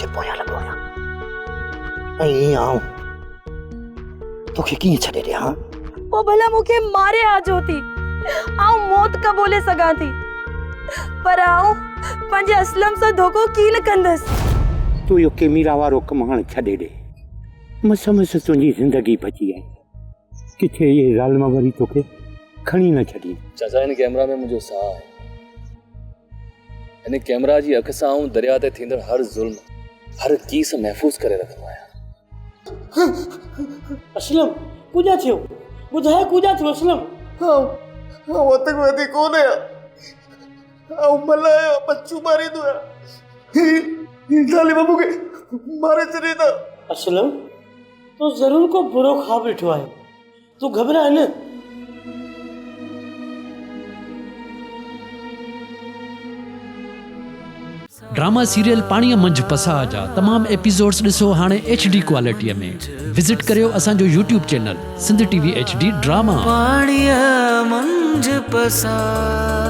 जे पोयां लगो आहियां ऐं आऊं तोखे कीअं छॾे ॾियां हा? वो भला मूंखे मारे आ जोती आऊं मौत कबूले सघां थी पर आऊं पंहिंजे असलम सां धोखो की न कंदसि। तूं इहो केमीरा वारो कमु हाणे छॾे ॾे। मस मस तुंहिंजी ज़िंदगी बची आहे, किथे इहे ज़ालिम वरी तोखे खणी न छॾी। चाचा इन कैमरा में मुंहिंजो साह आहे। इन कैमरा जी अख सां आऊं दरिया ते थींदड़ हर ज़ुल्म हर कीस महफ़ूज़ करे रखंदो आहियां। असलम कुझा थियो ॿुधाए कुझा थियो असलम? आतंकवादी कोन आहियां आऊं मल्हाया बच्चू मारींदो आहियां ज़ालिम मूंखे मारे छॾे था। असलम तो ज़रूर को बुरो ख्वाब ॾिठो आहे, तूं घबराए न। ड्रामा सीरियल पाणीअ मंझि पसाह जा तमाम एपिसोड्स ॾिसो हाणे HD क्वालिटीअ में। विज़िट करियो असांजो YouTube channel Sindh TV HD drama. पाणीअ मंझि पसाह।